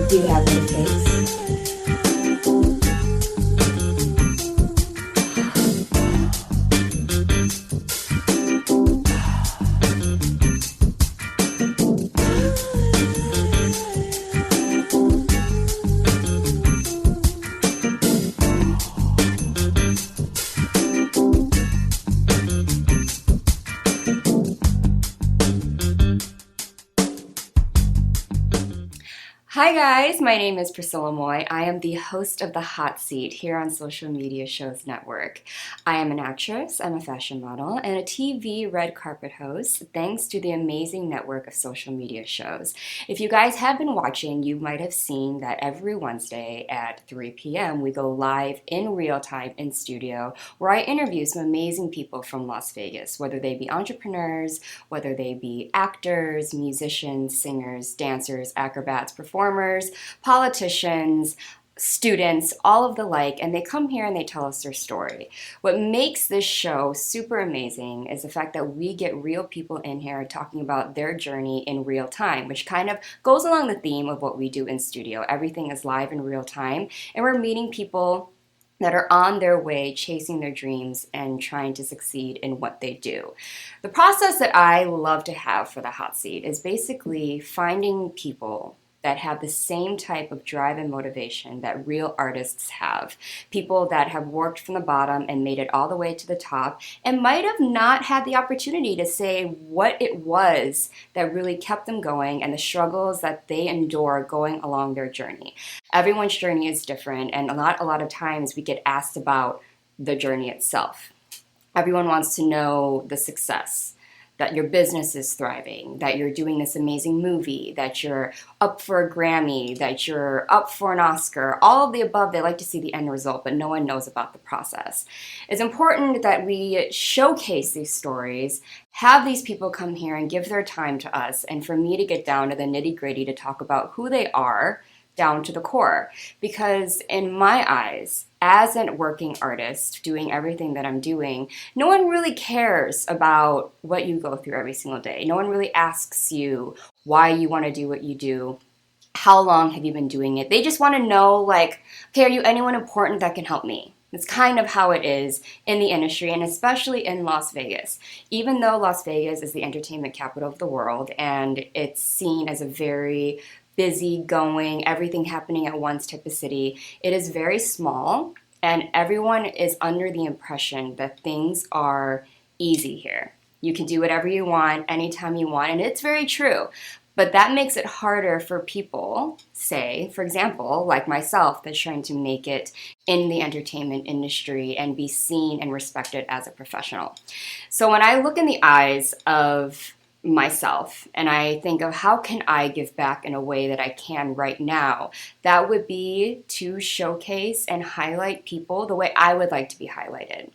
Do you have what it takes? Hi guys, my name is Priscilla Moy. I am the host of The Hot Seat here on Social Media Shows Network. I am an actress, I'm a fashion model, and a TV red carpet host thanks to the amazing network of social media shows. If you guys have been watching, you might have seen that every Wednesday at 3 p.m. we go live in real time in studio where I interview some amazing people from Las Vegas, whether they be entrepreneurs, whether they be actors, musicians, singers, dancers, acrobats, performers, politicians, students, all of the like, and they come here and they tell us their story. What makes this show super amazing is the fact that we get real people in here talking about their journey in real time, which kind of goes along the theme of what we do in studio. Everything is live in real time, and we're meeting people that are on their way chasing their dreams and trying to succeed in what they do. The process that I love to have for the hot seat is basically finding people that have the same type of drive and motivation that real artists have. People that have worked from the bottom and made it all the way to the top and might have not had the opportunity to say what it was that really kept them going and the struggles that they endure going along their journey. Everyone's journey is different, and a lot of times we get asked about the journey itself. Everyone wants to know the success, that your business is thriving, that you're doing this amazing movie, that you're up for a Grammy, that you're up for an Oscar, all of the above. They like to see the end result, but no one knows about the process. It's important that we showcase these stories, have these people come here and give their time to us, and for me to get down to the nitty-gritty to talk about who they are, down to the core. Because in my eyes, as a working artist doing everything that I'm doing, no one really cares about what you go through every single day. No one really asks you why you want to do what you do. How long have you been doing it? They just want to know, like, okay, are you anyone important that can help me? It's kind of how it is in the industry, and especially in Las Vegas. Even though Las Vegas is the entertainment capital of the world and it's seen as a very busy going, everything happening at once type of city, it is very small, and everyone is under the impression that things are easy here. You can do whatever you want, anytime you want, and it's very true. But that makes it harder for people, say, for example, like myself, that's trying to make it in the entertainment industry and be seen and respected as a professional. So when I look in the eyes of myself and I think of how can I give back in a way that I can right now, that would be to showcase and highlight people the way I would like to be highlighted.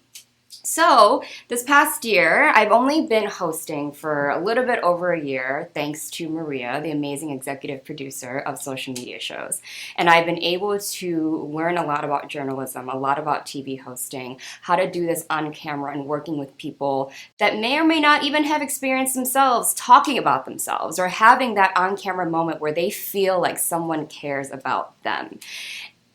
So this past year, I've only been hosting for a little bit over a year, thanks to Maria, the amazing executive producer of social media shows. And I've been able to learn a lot about journalism, a lot about TV hosting, how to do this on camera and working with people that may or may not even have experienced themselves talking about themselves or having that on-camera moment where they feel like someone cares about them.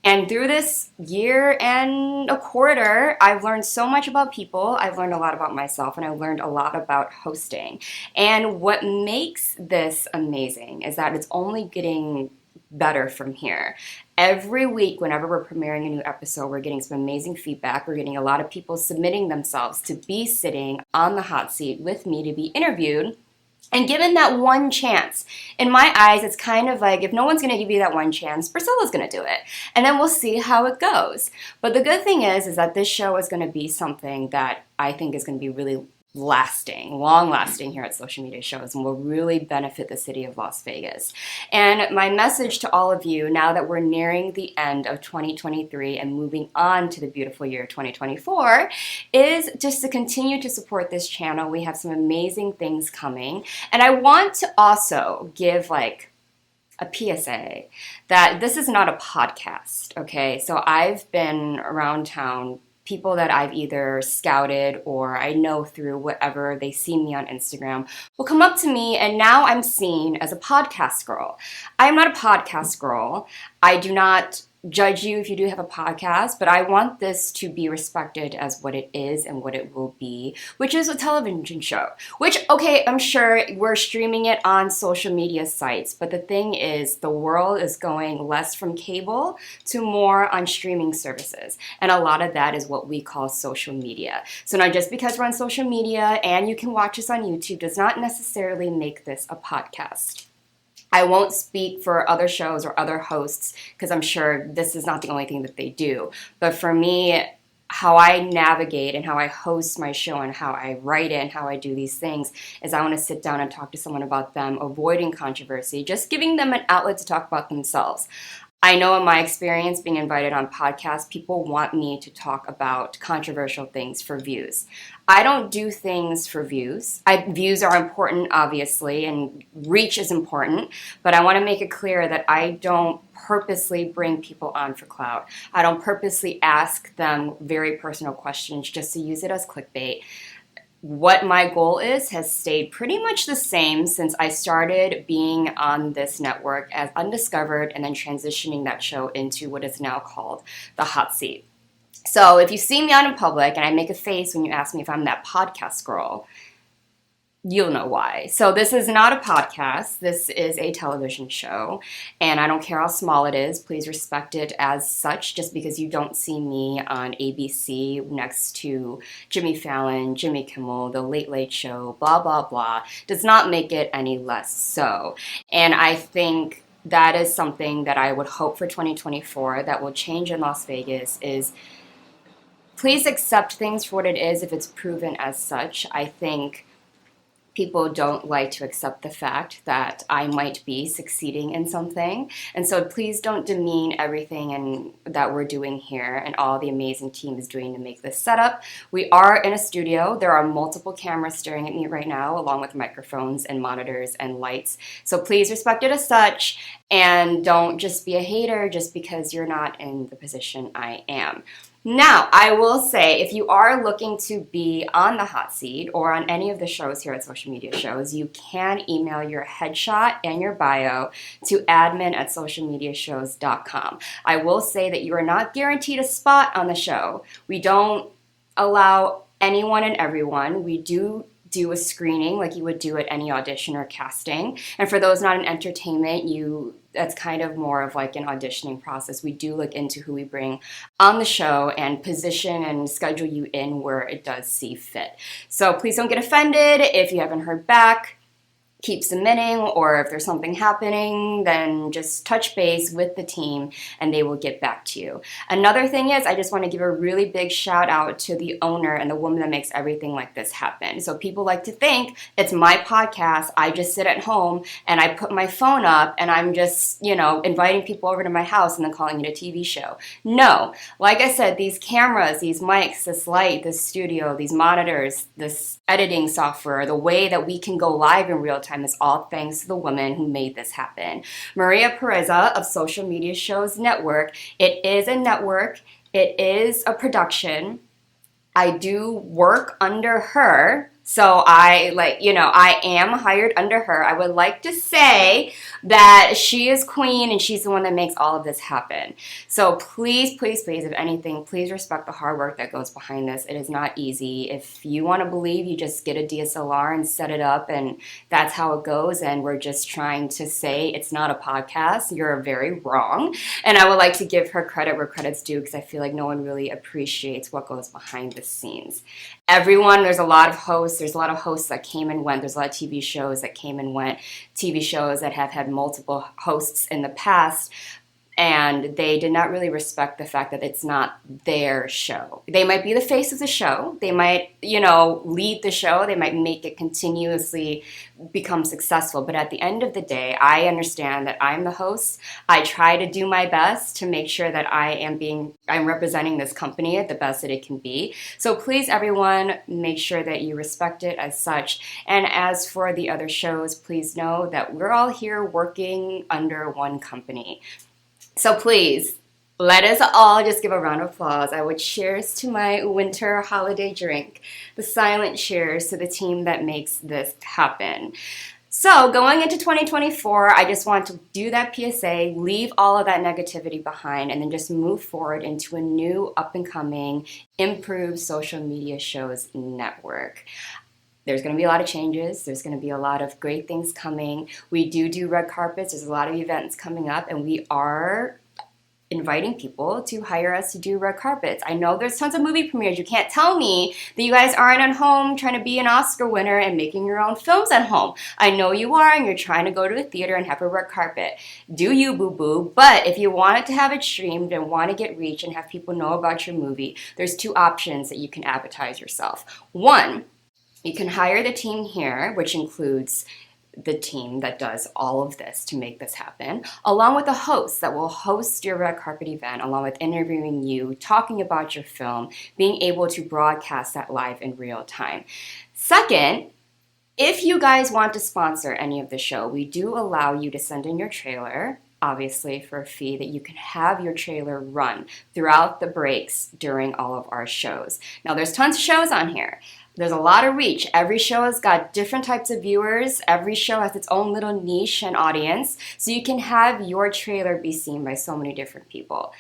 And through this year and a quarter, I've learned so much about people, I've learned a lot about myself, and I've learned a lot about hosting. And what makes this amazing is that it's only getting better from here. Every week, whenever we're premiering a new episode, we're getting some amazing feedback. We're getting a lot of people submitting themselves to be sitting on the hot seat with me to be interviewed. And given that one chance, in my eyes, it's kind of like if no one's going to give you that one chance, Priscilla's going to do it. And then we'll see how it goes. But the good thing is that this show is going to be something that I think is going to be really long lasting here at Social Media Shows and will really benefit the city of Las Vegas. And my message to all of you, now that we're nearing the end of 2023 and moving on to the beautiful year 2024, is just to continue to support this channel. We have some amazing things coming. And I want to also give like a PSA that this is not a podcast, okay? So I've been around town people that I've either scouted or I know through whatever they see me on Instagram will come up to me, and now I'm seen as a podcast girl. I am not a podcast girl. I do not judge you if you do have a podcast, but I want this to be respected as what it is and what it will be, which is a television show. Which, okay, I'm sure we're streaming it on social media sites, but the thing is, the world is going less from cable to more on streaming services. And a lot of that is what we call social media. So now just because we're on social media and you can watch us on YouTube does not necessarily make this a podcast. I won't speak for other shows or other hosts because I'm sure this is not the only thing that they do. But for me, how I navigate and how I host my show and how I write it and how I do these things is I want to sit down and talk to someone about them, avoiding controversy, just giving them an outlet to talk about themselves. I know in my experience being invited on podcasts, people want me to talk about controversial things for views. I don't do things for views. Views are important, obviously, and reach is important, but I want to make it clear that I don't purposely bring people on for clout. I don't purposely ask them very personal questions just to use it as clickbait. What my goal is has stayed pretty much the same since I started being on this network as Undiscovered and then transitioning that show into what is now called The Hot Seat. So if you see me out in public and I make a face when you ask me if I'm that podcast girl, you'll know why. So this is not a podcast. This is a television show, and I don't care how small it is. Please respect it as such. Just because you don't see me on ABC next to Jimmy Fallon, Jimmy Kimmel, The Late Late Show, blah, blah, blah, does not make it any less so. And I think that is something that I would hope for 2024 that will change in Las Vegas is please accept things for what it is if it's proven as such. I think people don't like to accept the fact that I might be succeeding in something. And so please don't demean everything that we're doing here and all the amazing team is doing to make this setup. We are in a studio. There are multiple cameras staring at me right now, along with microphones and monitors and lights. So please respect it as such, and don't just be a hater just because you're not in the position I am. Now, I will say, if you are looking to be on the hot seat or on any of the shows here at Social Media Shows, you can email your headshot and your bio to admin@socialmediashows.com. I will say that you are not guaranteed a spot on the show. We don't allow anyone and everyone. We do a screening like you would do at any audition or casting. And for those not in entertainment, that's kind of more of like an auditioning process. We do look into who we bring on the show and position and schedule you in where it does see fit. So please don't get offended if you haven't heard back. Keep submitting, or if there's something happening, then just touch base with the team and they will get back to you. Another thing is, I just want to give a really big shout out to the owner and the woman that makes everything like this happen. So people like to think it's my podcast. I just sit at home and I put my phone up and I'm just, inviting people over to my house and then calling it a TV show. No, like I said, these cameras, these mics, this light, this studio, these monitors, this editing software, the way that we can go live in real time is all thanks to the woman who made this happen. Maria Pereza of Social Media Shows Network. It is a network. It is a production. I do work under her. So I am hired under her. I would like to say that she is queen and she's the one that makes all of this happen. So please, please, please, if anything, please respect the hard work that goes behind this. It is not easy. If you want to believe, you just get a DSLR and set it up and that's how it goes. And we're just trying to say it's not a podcast. You're very wrong. And I would like to give her credit where credit's due because I feel like no one really appreciates what goes behind the scenes. There's a lot of hosts. There's a lot of hosts that came and went. There's a lot of TV shows that came and went. TV shows that have had multiple hosts in the past. And they did not really respect the fact that it's not their show. They might be the face of the show. They might, lead the show. They might make it continuously become successful. But at the end of the day, I understand that I'm the host. I try to do my best to make sure that I'm representing this company at the best that it can be. So please, everyone, make sure that you respect it as such. And as for the other shows, please know that we're all here working under one company. So please, Let us all just give a round of applause. I would cheers to my winter holiday drink, the silent cheers to the team that makes this happen. So, going into 2024, I just want to do that PSA, leave all of that negativity behind, and then just move forward into a new, up and coming, improved social media shows network. There's going to be a lot of changes. There's going to be a lot of great things coming. We do red carpets. There's a lot of events coming up, and we are inviting people to hire us to do red carpets. I know there's tons of movie premieres. You can't tell me that you guys aren't at home trying to be an Oscar winner and making your own films at home. I know you are, and you're trying to go to a theater and have a red carpet. Do you, boo-boo? But if you wanted to have it streamed and want to get reach and have people know about your movie, there's two options that you can advertise yourself. One, you can hire the team here, which includes the team that does all of this to make this happen, along with a host that will host your red carpet event, along with interviewing you, talking about your film, being able to broadcast that live in real time. Second, if you guys want to sponsor any of the show, we do allow you to send in your trailer, obviously for a fee that you can have your trailer run throughout the breaks during all of our shows. Now, there's tons of shows on here. There's a lot of reach. Every show has got different types of viewers. Every show has its own little niche and audience. So you can have your trailer be seen by so many different people.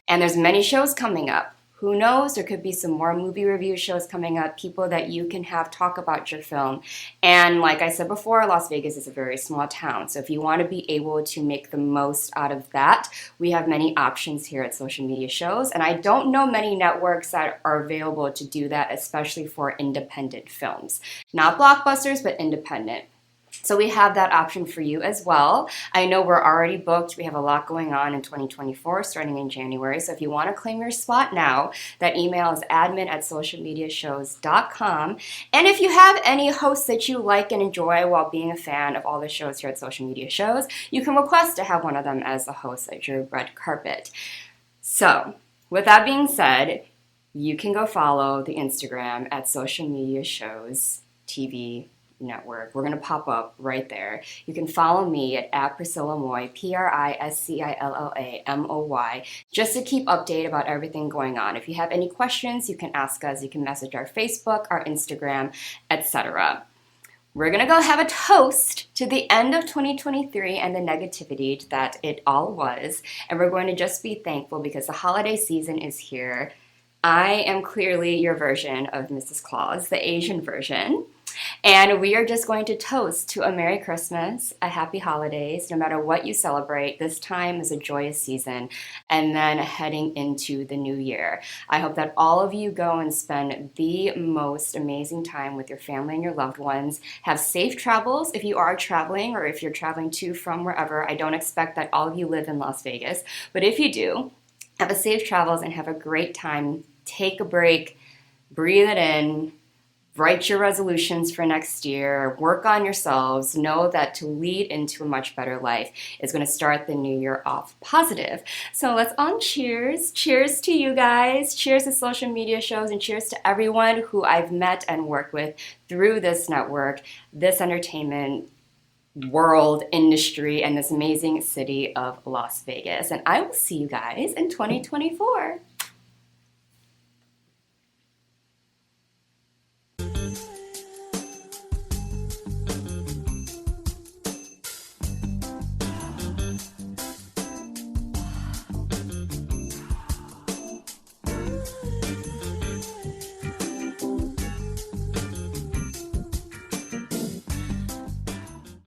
And there's many shows coming up. Who knows? There could be some more movie review shows coming up, people that you can have talk about your film. And like I said before, Las Vegas is a very small town. So if you want to be able to make the most out of that, we have many options here at Social Media Shows. And I don't know many networks that are available to do that, especially for independent films. Not blockbusters, but independent. So we have that option for you as well. I know we're already booked. We have a lot going on in 2024, starting in January. So if you want to claim your spot now, that email is admin@socialmediashows.com. And if you have any hosts that you like and enjoy while being a fan of all the shows here at Social Media Shows, you can request to have one of them as the host at your red carpet. So with that being said, you can go follow the Instagram at Social Media Shows TV Network. We're going to pop up right there. You can follow me at Priscilla Moy, PRISCILLAMOY, just to keep updated about everything going on. If you have any questions, you can ask us. You can message our Facebook, our Instagram, etc. We're going to go have a toast to the end of 2023 and the negativity that it all was. And we're going to just be thankful because the holiday season is here. I am clearly your version of Mrs. Claus, the Asian version. And we are just going to toast to a Merry Christmas, a Happy Holidays, no matter what you celebrate. This time is a joyous season, and then heading into the new year. I hope that all of you go and spend the most amazing time with your family and your loved ones. Have safe travels if you are traveling, or if you're traveling to from wherever. I don't expect that all of you live in Las Vegas, but if you do, have a safe travels and have a great time. Take a break, breathe it in. Write your resolutions for next year, work on yourselves, know that to lead into a much better life is going to start the new year off positive. So let's all cheers. Cheers to you guys. Cheers to Social Media Shows, and cheers to everyone who I've met and worked with through this network, this entertainment world industry, and this amazing city of Las Vegas. And I will see you guys in 2024.